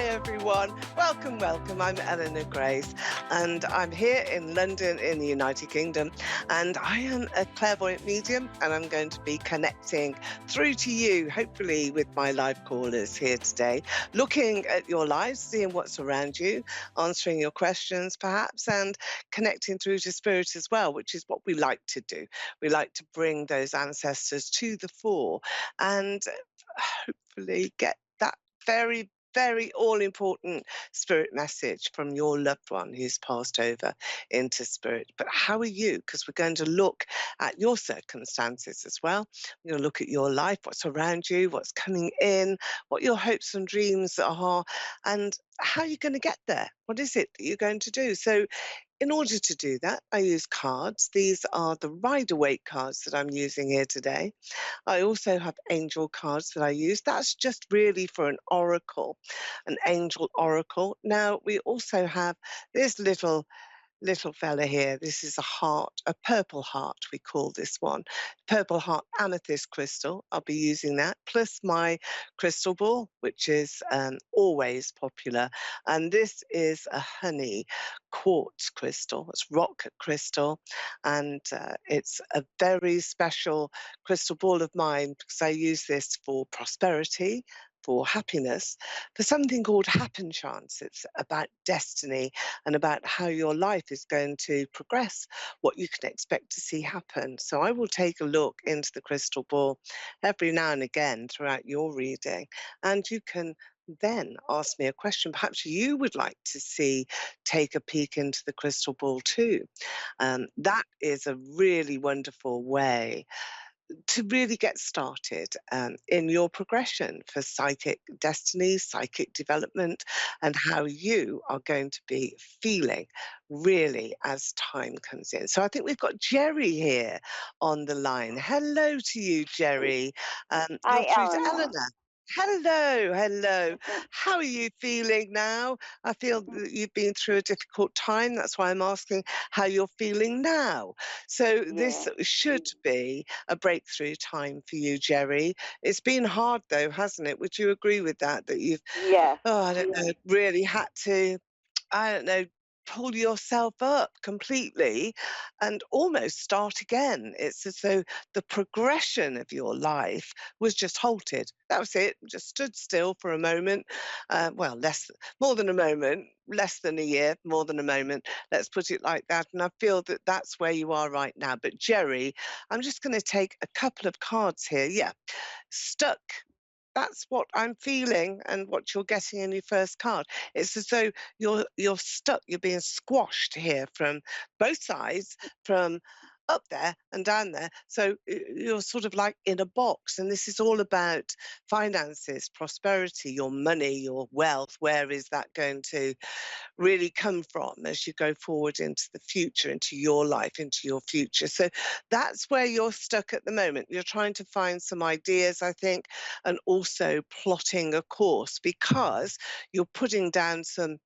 Hi everyone, welcome. I'm Eleanor Grace, and I'm here in London in the United Kingdom, and I am a clairvoyant medium, and I'm going to be connecting through to you, hopefully with my live callers here today, looking at your lives, seeing what's around you, answering your questions perhaps, and connecting through to spirit as well, which is what we like to do. We like to bring those ancestors to the fore and hopefully get that very all important spirit message from your loved one who's passed over into spirit. But how are you? Because we're going to look at your circumstances as well. We're going to look at your life, what's around you, what's coming in, what your hopes and dreams are, and how you're going to get there. What is it that you're going to do? So in order to do that, I use cards. These are the Rider-Waite cards that I'm using here today. I also have angel cards that I use. That's just really for an oracle, an angel oracle. Now, we also have this little fella here. This is a heart, a purple heart, we call this one. Purple heart amethyst crystal. I'll be using that, plus my crystal ball, which is always popular. And this is a honey quartz crystal. It's rock crystal. And it's a very special crystal ball of mine because I use this for prosperity, for happiness, for something called happen chance. It's about destiny and about how your life is going to progress, what you can expect to see happen. So I will take a look into the crystal ball every now and again throughout your reading, and you can then ask me a question. Perhaps you would like to see, take a peek into the crystal ball too. That is a really wonderful way to really get started in your progression for psychic destiny, psychic development, and how you are going to be feeling really as time comes in. So I think we've got Jerry here on the line. Hello to you, Jerry. You're Hi, through to Eleanor. Eleanor. Hello. How are you feeling now? I feel that you've been through a difficult time. That's why I'm asking how you're feeling now. So this Yeah, should be a breakthrough time for you, Jerry. It's been hard though, hasn't it? Would you agree with that? That you've, yeah, oh, I don't know, really had to, I don't know, pull yourself up completely and almost start again. It's as though the progression of your life was just halted. That was it, just stood still for a moment. Well, more than a moment, less than a year, more than a moment. Let's put it like that. And I feel that that's where you are right now. But Jerry, I'm just going to take a couple of cards here. Yeah, stuck. That's what I'm feeling and what you're getting in your first card. It's as though you're stuck, you're being squashed here from both sides, from up there and down there. So you're sort of like in a box. And this is all about finances, prosperity, your money, your wealth. Where is that going to really come from as you go forward into the future, into your life, into your future? So that's where you're stuck at the moment. You're trying to find some ideas, I think, and also plotting a course because you're putting down some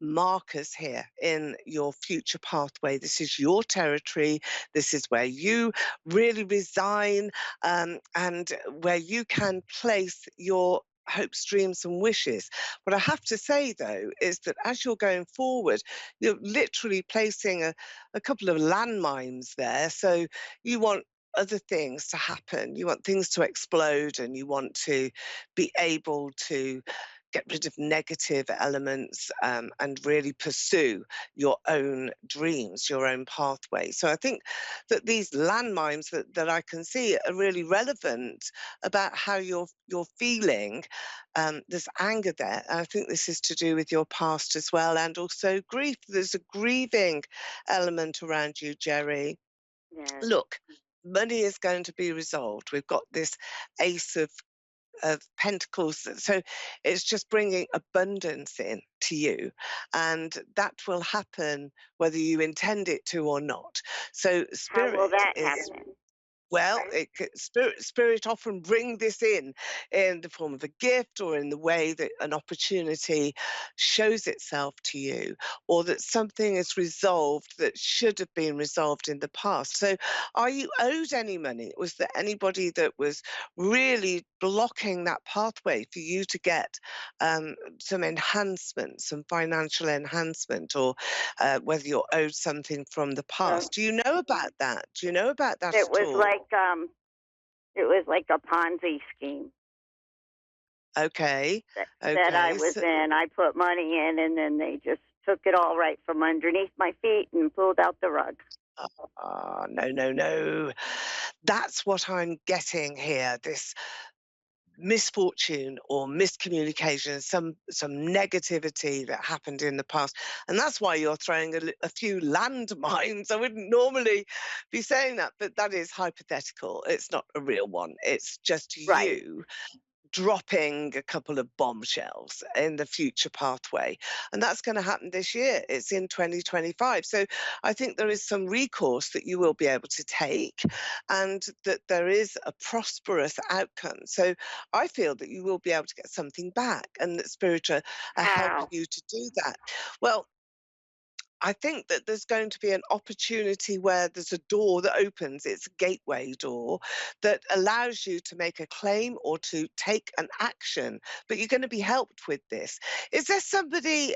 markers here in your future pathway. This is your territory. This is where you really resign, and where you can place your hopes, dreams, and wishes. What I have to say, though, is that as you're going forward, you're literally placing a couple of landmines there. So you want other things to happen. You want things to explode, and you want to be able to get rid of negative elements, and really pursue your own dreams, your own pathway. So I think that these landmines that I can see are really relevant about how you're feeling. There's anger there. And I think this is to do with your past as well, and also grief. There's a grieving element around you, Jerry. yes. Look, money is going to be resolved. We've got this ace of pentacles, so it's just bringing abundance in to you, and that will happen whether you intend it to or not. So How will spirit that is, happen? Well, spirit often bring this in the form of a gift or in the way that an opportunity shows itself to you, or that something is resolved that should have been resolved in the past. So, are you owed any money? Was there anybody that was really blocking that pathway for you to get some enhancement, some financial enhancement, or whether you're owed something from the So past? Do you know about that? Do you know about that it at was all? like it was like a Ponzi scheme Okay, that I okay. was So, in. I put money in, and then they just took it all right from underneath my feet and pulled out the rug. no, no, no. That's what I'm getting here. This misfortune or miscommunication, some negativity that happened in the past, and that's why you're throwing a few landmines. I wouldn't normally be saying that, but that is hypothetical. It's not a real one. It's just Right. you dropping a couple of bombshells in the future pathway. And that's going to happen this year. It's in 2025. So I think there is some recourse that you will be able to take and that there is a prosperous outcome. So I feel that you will be able to get something back and that Spirit are helping How? you to do that. Well, I think that there's going to be an opportunity where there's a door that opens, it's a gateway door that allows you to make a claim or to take an action, but you're going to be helped with this. Is there somebody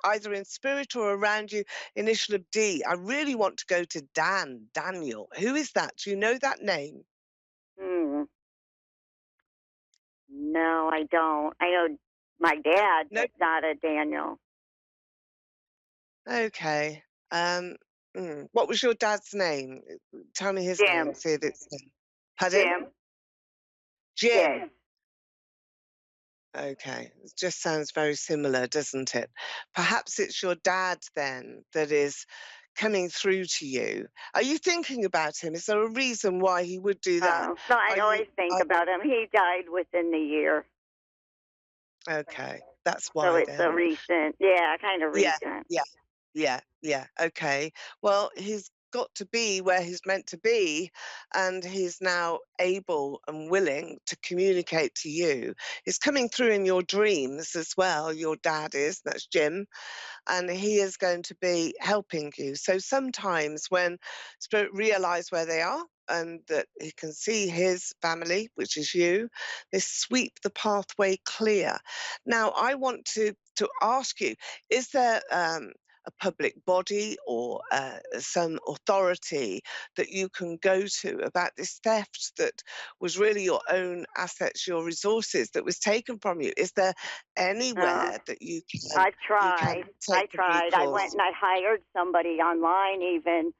either in spirit or around you, initial of D? I really want to go to Daniel. Who is that? Do you know that name? Hmm. No, I don't. I know my dad, No. but not a Daniel. Okay. Um, what was your dad's name? Tell me his name, Jim. see if it's him. Pardon? Jim. Jim. Yes. Okay, it just sounds very similar, doesn't it? Perhaps it's your dad then that is coming through to you. Are you thinking about him? Is there a reason why he would do that? No, Are I you always think are, about him. He died within the year, okay? That's so why it's a then. recent. Yeah, kind of Yeah, recent. yeah, yeah, yeah. Okay. Well, he's got to be where he's meant to be, and he's now able and willing to communicate to you. He's coming through in your dreams as well. Your dad is, that's Jim, and he is going to be helping you. So sometimes when spirit realize where they are and that he can see his family, which is you, they sweep the pathway clear. Now, I want to ask you: is there a public body or some authority that you can go to about this theft that was really your own assets, your resources that was taken from you? Is there Uh, anywhere that I've you can tried. take a I went recourse? and I hired somebody online even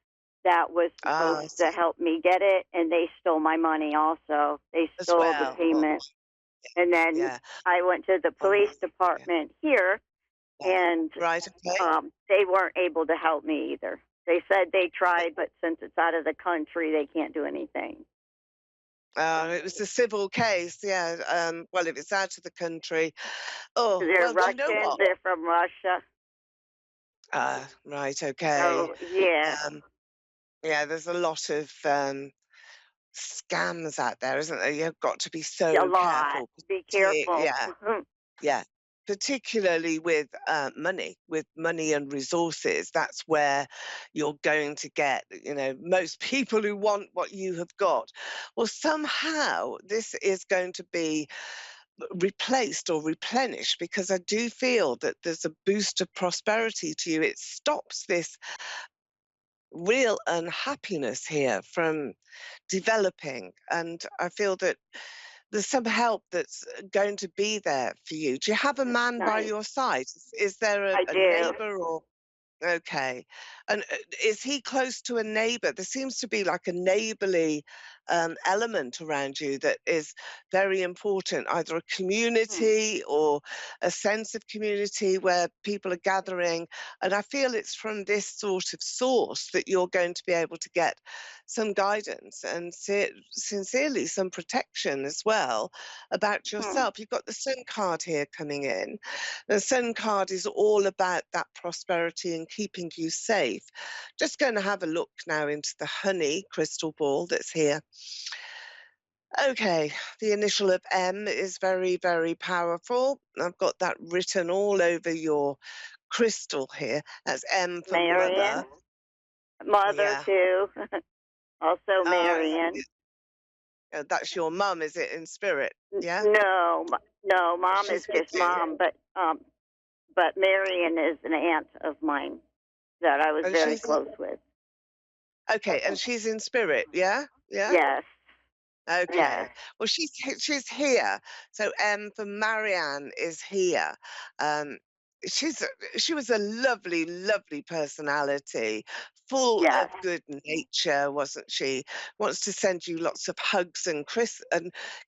that was Ah, supposed I to see. help me get it, and they stole my money also. They As stole the well. Oh, payment. And then yeah. I went to the Oh, police yeah. department here, Yeah. and Right. Okay. they weren't able to help me either. They said they tried, but since it's out of the country, they can't do anything. It was a civil case. Yeah. Well, if it's out of the country, oh They're well. Do you know Russians. what? They're from Russia. Right. Okay. So yeah, Um, yeah. There's a lot of scams out there, isn't there? You've got to be a so lot. careful. Be careful. Yeah. Yeah, particularly with money and resources. That's where you're going to get, most people who want what you have got. Well, somehow this is going to be replaced or replenished because I do feel that there's a boost of prosperity to you. It stops this real unhappiness here from developing. And I feel that there's some help that's going to be there for you. Do you have a That's man by nice. your side? Is there I a do. neighbor or okay. And is he close to a neighbor? There seems to be like a neighborly element around you that is very important, either a Hmm. community or a sense of community where people are gathering. And I feel it's from this sort of source that you're going to be able to get some guidance and sincerely some protection as well about Hmm. yourself. You've got the Sun card here coming in. The Sun card is all about that prosperity and keeping you safe. Just going to have a look now into the honey crystal ball that's here. Okay, the initial of M is very, very powerful. I've got that written all over your crystal here. That's M for Marion, mother. mother Yeah. too. Also Uh, Marion. that's your mum, is it, in spirit? Yeah? No, no, mom is She's with just you. mom, but Marion is an aunt of mine that I was And very she's close with. okay, and she's in spirit, yeah? Yeah? Yes, yes. Okay. Well, she's here. So M for Marianne is here. Um, she's she was a lovely, lovely personality, full Yes. of good nature, wasn't she? Wants to send you lots of hugs and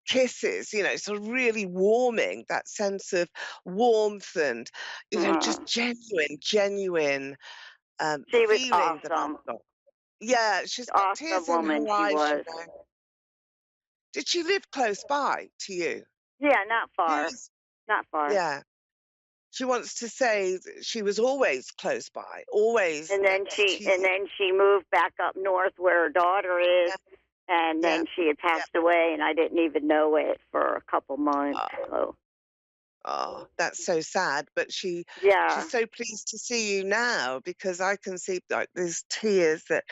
kisses. You know, sort of really warming. That sense of warmth and just Mm. genuine She was feeling that I've awesome. got. Yeah, she's got Awesome tears in woman her she eyes, was. Did she live close by to you? Yeah, not far. Yes. Not far. Yeah. She wants to say that she was always close by, always And then next she to and you. then she moved back up north where her daughter is, Yeah, and yeah, then she had yeah. passed away and I didn't even know it for a couple months. Oh, So oh, that's so sad. But she's yeah. so pleased to see you now because I can see like there's tears that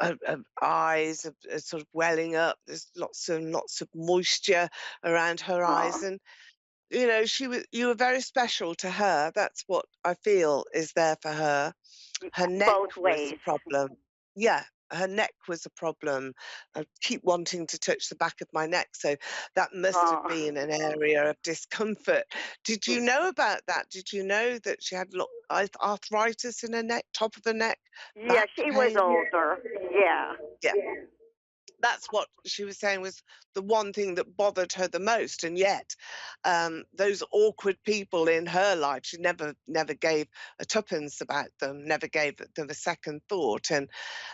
of eyes are sort of welling up. There's lots of moisture around her eyes, Oh, and you were very special to her. That's what I feel is there for her. Her neck both was the ways. problem. Yeah, her neck was a problem. I keep wanting to touch the back of my neck, so that must have Oh. been an area of discomfort. Did you know about that? Did you know that she had arthritis in her neck, top of the neck, Yeah, back she was pain? older. Yeah. Yeah, that's what she was saying was the one thing that bothered her the most. And yet, those awkward people in her life, she never gave a tuppence about them, never gave them a second thought, and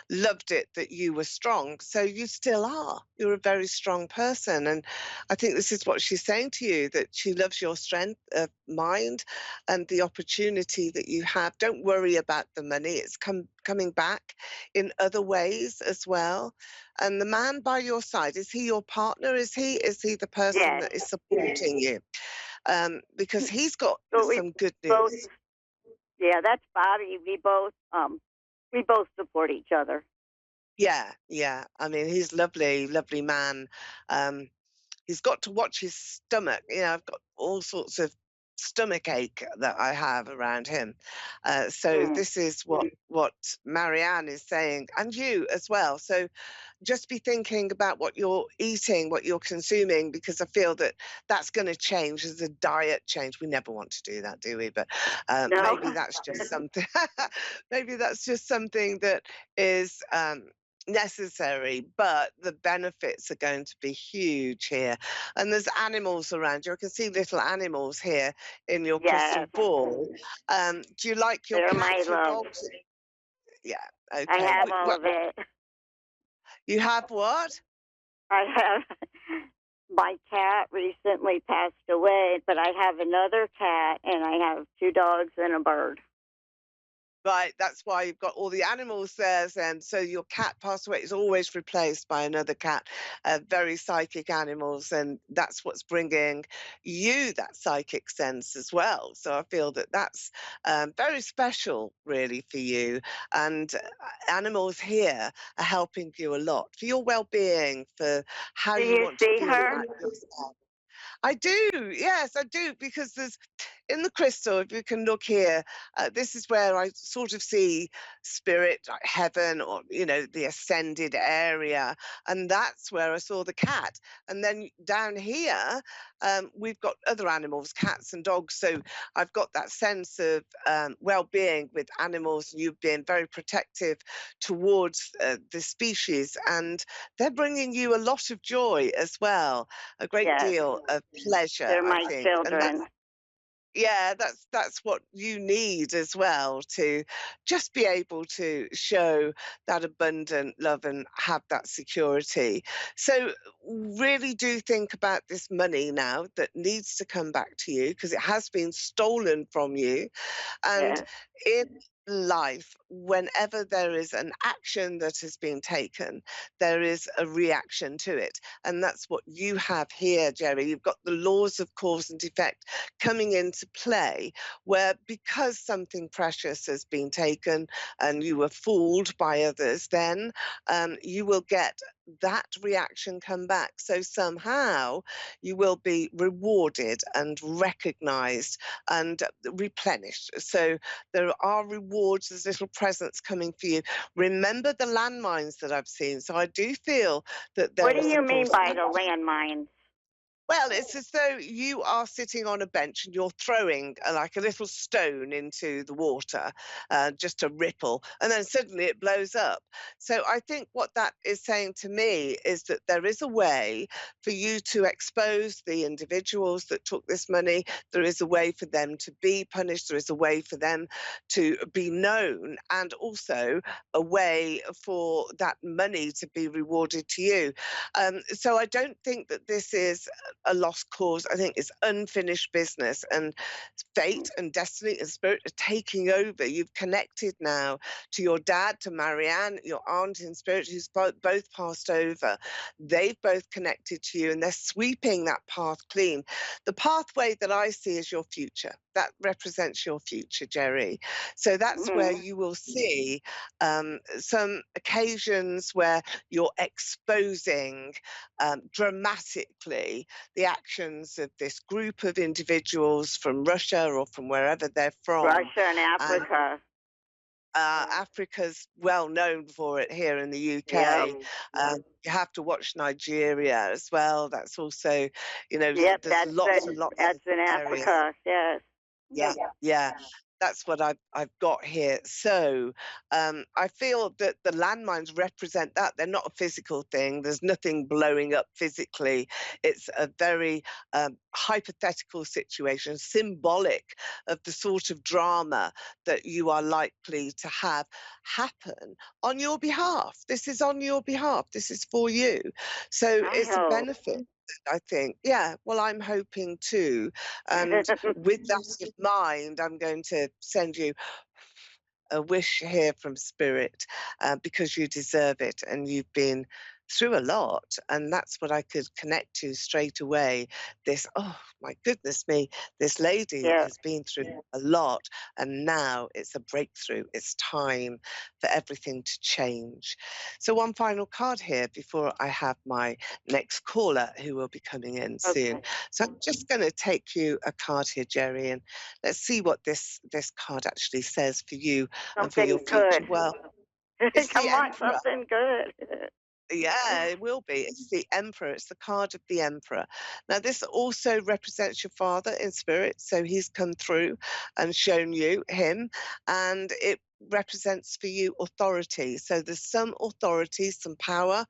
loved it that you were strong. So you still are. You're a very strong person. And I think this is what she's saying to you, that she loves your strength of mind and the opportunity that you have. Don't worry about the money. It's coming back in other ways as well. And the man by your side, is he your partner? Is he the person Yes. that is supporting you? Because he's got So we some good both. news. Yeah, that's Bobby. We both support each other. Yeah, yeah. I mean, he's lovely, lovely man. Um, he's got to watch his stomach. I've got all sorts of stomach ache that I have around him. So Mm. this is what Marianne is saying, and you as well. So just be thinking about what you're eating, what you're consuming, because I feel that that's going to change as a diet change. We never want to do that, do we? But No. maybe that's just something. Maybe that's just something that is. Necessary, but the benefits are going to be huge here. And there's animals around you. I can see little animals here in your crystal Yes. ball. Do you like your They're my cats, your love. dogs? Yeah. I Okay. have all of it. You have what? I have my cat recently passed away, but I have another cat and I have two dogs and a bird. Right, that's why you've got all the animals there, and so your cat passed away is always replaced by another cat. Very psychic animals, and that's what's bringing you that psychic sense as well. So I feel that that's very special, really, for you. And animals here are helping you a lot for your well-being, for how Do you you want to see feel her? about yourself. I do, yes, I do, because there's in the crystal, if you can look here, this is where I sort of see spirit, like heaven, or the ascended area, and that's where I saw the cat. And then down here, we've got other animals, cats and dogs. So I've got that sense of well-being with animals. You've been very protective towards the species, and they're bringing you a lot of joy as well, a great Yes. deal of pleasure, They're I my think. And children. yeah, that's what you need as well, to just be able to show that abundant love and have that security. So really do think about this money now that needs to come back to you, because it has been stolen from you. And Yes. in life, whenever there is an action that has been taken, there is a reaction to it. And that's what you have here, Jerry. You've got the laws of cause and effect coming into play, where because something precious has been taken and you were fooled by others, then you will get that reaction come back. So somehow you will be rewarded and recognized and replenished. So there are rewards, there's little presents coming for you. Remember the landmines that I've seen. So I do feel that What there do is a you mean by the prophetic. landmines? Well, it's as though you are sitting on a bench and you're throwing like a little stone into the water, just a ripple, and then suddenly it blows up. So I think what that is saying to me is that there is a way for you to expose the individuals that took this money. There is a way for them to be punished. There is a way for them to be known, and also a way for that money to be rewarded to you. So I don't think that this is a lost cause. I think it's unfinished business, and fate and destiny and spirit are taking over. You've connected now to your dad, to Marianne, your aunt in spirit, who's both passed over. They've both connected to you, and they're sweeping that path clean. The pathway that I see is your future. That represents your future, Jerry. So that's where Mm-hmm. you will see some occasions where you're exposing dramatically the actions of this group of individuals from Russia or from wherever they're from. Russia and And Africa. Africa's well known for it here in the Yep. UK. You have to watch Nigeria as well. That's also, Yep. there's lots and lots That's of in areas. Africa. Yes. Yeah, yeah. That's what I've got here. So I feel that the landmines represent that. They're not a physical thing. There's nothing blowing up physically. It's a very hypothetical situation, symbolic of the sort of drama that you are likely to have happen on your behalf. This is on your behalf. This is for you. So I it's a hope. benefit. I think, yeah, well, I'm hoping too. And with that in mind, I'm going to send you a wish here from spirit because you deserve it and you've been through a lot, and that's what I could connect to straight away. This, oh my goodness me, this lady Yeah. has been through a lot, and now it's a breakthrough. It's time for everything to change. So one final card here before I have my next caller who will be coming in soon. Okay. So I'm just going to take you a card here, Jerry, and let's see what this card actually says for you and for your Something future. good. Well, it's the Come on, Emperor. something good. Yeah, it will be. It's the Emperor. It's the card of the Emperor. Now, this also represents your father in spirit. So he's come through and shown you him, and it represents for you authority. So there's some authority, some power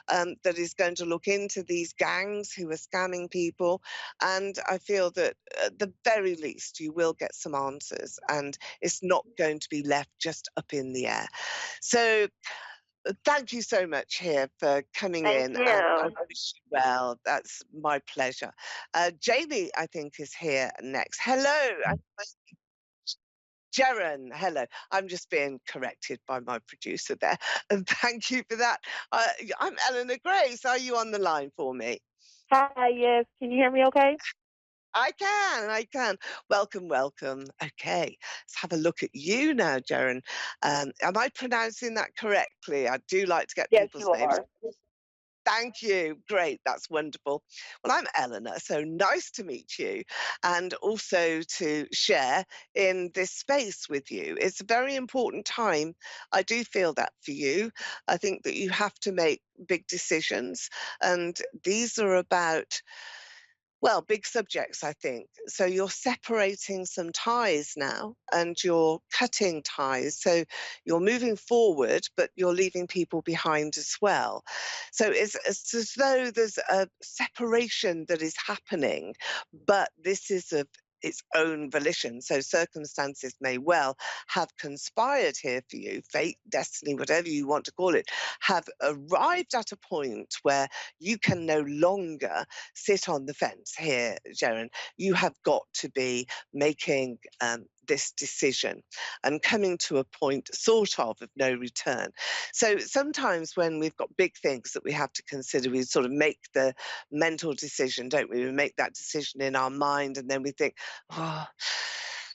that is going to look into these gangs who are scamming people. And I feel that at the very least, you will get some answers, and it's not going to be left just up in the air. So thank you so much here for coming Thank in, and I you. wish you well. That's my pleasure. Jamie, I think, is here next. Hello, Jaren. Hello. I'm just being corrected by my producer there, and thank you for that. I'm Eleanor Grace. Are you on the line for me? Hi, yes. Can you hear me okay? I can. Welcome, welcome. Okay, let's have a look at you now, Jaren. Am I pronouncing that correctly? I do like to get Yes, people's you names. are. Thank you. Great. That's wonderful. Well, I'm Eleanor. So nice to meet you and also to share in this space with you. It's a very important time. I do feel that for you. I think that you have to make big decisions, and these are about, well, big subjects, I think. So you're separating some ties now and you're cutting ties. So you're moving forward, but you're leaving people behind as well. So it's as though there's a separation that is happening, but this is of its own volition. So circumstances may well have conspired here for you, fate, destiny, whatever you want to call it, have arrived at a point where you can no longer sit on the fence here, Jaren. You have got to be making this decision and coming to a point sort of no return. So sometimes when we've got big things that we have to consider, we sort of make the mental decision, don't we? We make that decision in our mind and then we think, oh,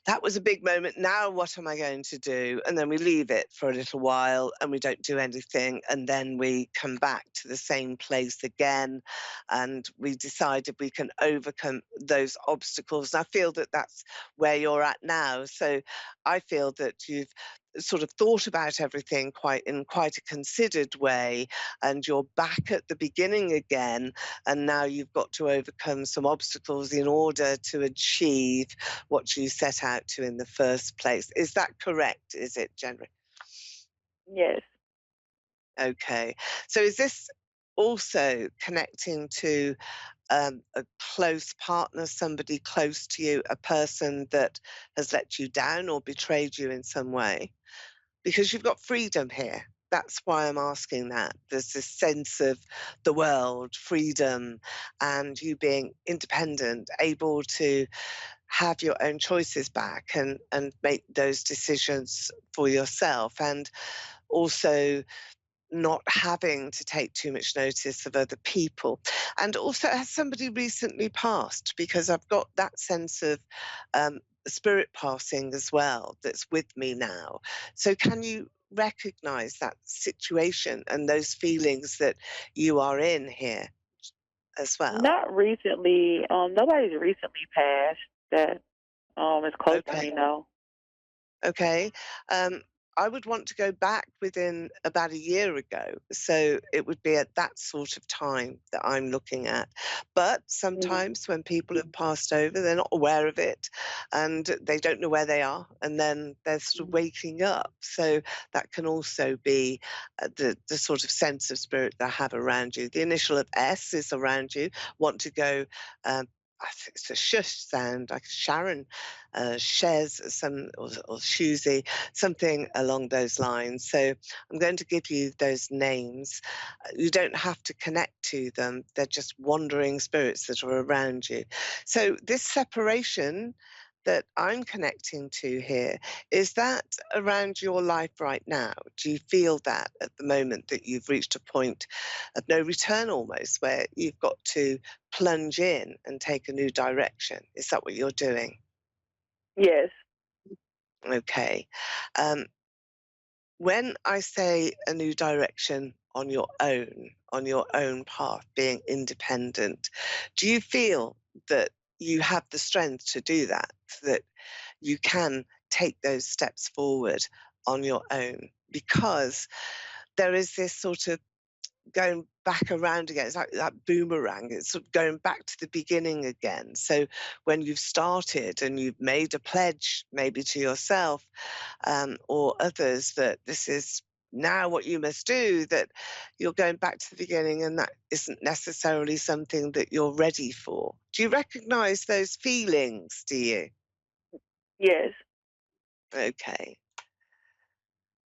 that was a big moment. Now, what am I going to do? And then we leave it for a little while and we don't do anything. And then we come back to the same place again and we decide if we can overcome those obstacles. And I feel that that's where you're at now. So I feel that you've sort of thought about everything quite a considered way and you're back at the beginning again, and now you've got to overcome some obstacles in order to achieve what you set out to in the first place. Is that correct? Is it, January? Yes. Okay. So is this also connecting to a close partner, somebody close to you, a person that has let you down or betrayed you in some way? Because you've got freedom here. That's why I'm asking that. There's this sense of the world, freedom, and you being independent, able to have your own choices back and make those decisions for yourself. And also not having to take too much notice of other people. And also, has somebody recently passed? Because I've got that sense of spirit passing as well that's with me now. So, can you recognize that situation and those feelings that you are in here as well? Not recently. Nobody's recently passed that is close to Okay. me, no. Okay. Um, I would want to go back within about a year ago. So it would be at that sort of time that I'm looking at. But Mhm. sometimes when people have passed over, they're not aware of it and they don't know where they are. And then they're sort of waking up. So that can also be the sort of sense of spirit that I have around you. The initial of S is around you, want to go. I think it's a shush sound, like Sharon shares some, or Shuzi, something along those lines. So I'm going to give you those names. You don't have to connect to them, they're just wandering spirits that are around you. So this separation that I'm connecting to here, is that around your life right now? Do you feel that at the moment that you've reached a point of no return almost, where you've got to plunge in and take a new direction? Is that what you're doing? Yes. Okay. Um, when I say a new direction on your own path, being independent, do you feel that you have the strength to do that, that you can take those steps forward on your own? Because there is this sort of going back around again. It's like that boomerang. It's sort of going back to the beginning again. So when you've started and you've made a pledge, maybe to yourself or others, that this is now what you must do, that you're going back to the beginning and that isn't necessarily something that you're ready for. Do you recognize those feelings? Do you? Yes. Okay.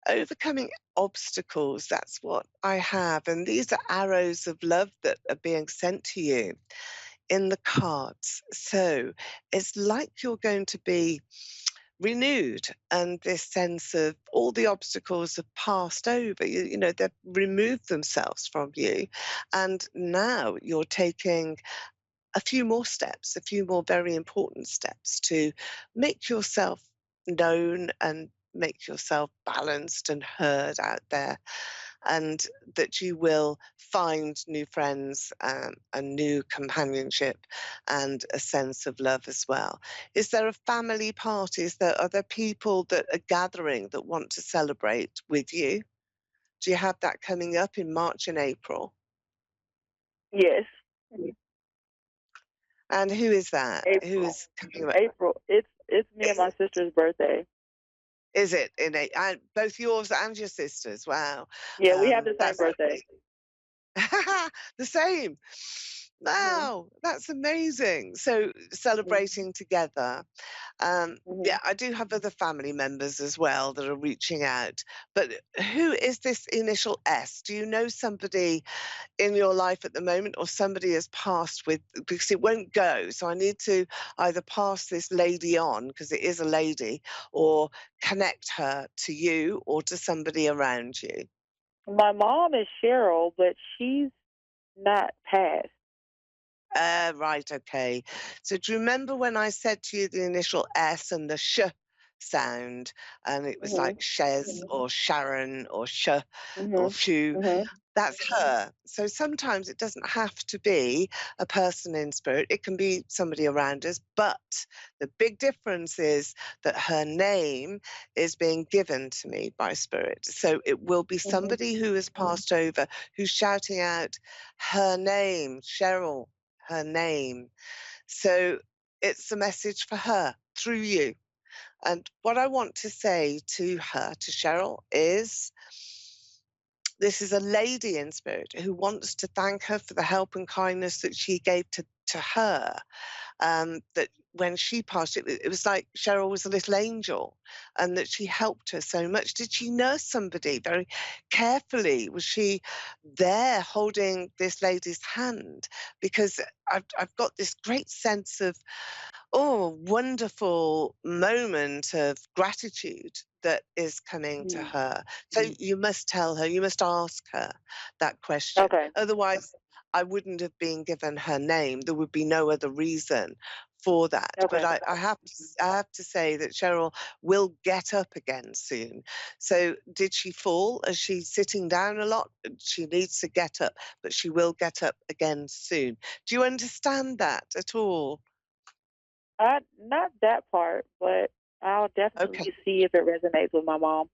Overcoming obstacles, that's what I have. And these are arrows of love that are being sent to you in the cards. So it's like you're going to be renewed, and this sense of all the obstacles have passed over. You know, they've removed themselves from you. And now you're taking a few more steps, a few more very important steps to make yourself known and make yourself balanced and heard out there, and that you will find new friends a new companionship and a sense of love as well. Is there a family party? Are there people that are gathering that want to celebrate with you? Do you have that coming up in March and April? Yes. And who is that? Who April. is coming up? April. It's me and my sister's birthday. Is it in a, and both yours and your sisters? Wow, Yeah, we have the same that's birthday. the same. Mhm. Wow, that's amazing. So Mhm. celebrating together. Mhm. Yeah, I do have other family members as well that are reaching out. But who is this initial S? Do you know somebody in your life at the moment, or somebody has passed with, because it won't go. So I need to either pass this lady on, because it is a lady, or connect her to you or to somebody around you. My mom is Cheryl, but she's not passed. Right, okay. So do you remember when I said to you the initial S and the sh sound, and it was Mhm. like Shez or Sharon or sh or Mhm. few? Mhm. That's her. So sometimes it doesn't have to be a person in spirit, it can be somebody around us. But the big difference is that her name is being given to me by spirit. So it will be Mhm. somebody who has passed over, who's shouting out her name, Cheryl, her name. So it's a message for her through you. And what I want to say to her, to Cheryl, is this is a lady in spirit who wants to thank her for the help and kindness that she gave to her. That when she passed, it was like Cheryl was a little angel, and that she helped her so much. Did she nurse somebody very carefully? Was she there holding this lady's hand? Because I've got this great sense of, oh, wonderful moment of gratitude that is coming to Mhm. her. So you must tell her, you must ask her that question. Okay. Otherwise, I wouldn't have been given her name. There would be no other reason for that. But Okay. I have to say that Cheryl will get up again soon. So did she fall? Is she sitting down a lot? She needs to get up, but she will get up again soon. Do you understand that at all? I not that part, but I'll Okay. definitely see if it resonates with my mom.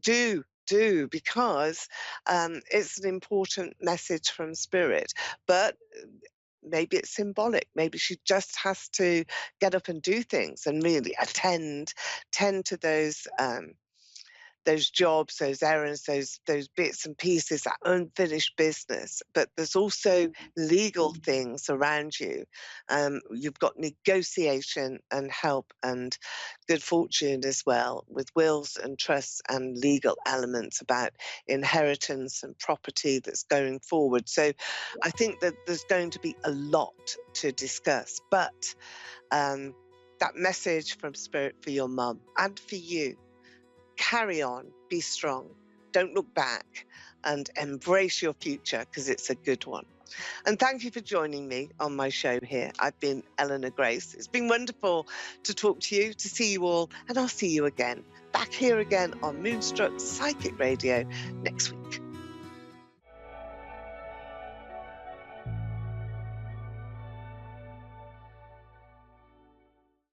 Do, because it's an important message from spirit. But maybe it's symbolic. Maybe she just has to get up and do things and really tend to those jobs, those errands, those bits and pieces, that unfinished business. But there's also legal things around you. You've got negotiation and help and good fortune as well, with wills and trusts and legal elements about inheritance and property that's going forward. So I think that there's going to be a lot to discuss. But um, that message from Spirit for your mum and for you: carry on, be strong, don't look back, and embrace your future, because it's a good one. And thank you for joining me on my show here. I've been Eleanor Grace. It's been wonderful to talk to you, to see you all, and I'll see you again, back here again on Moonstruck Psychic Radio next week.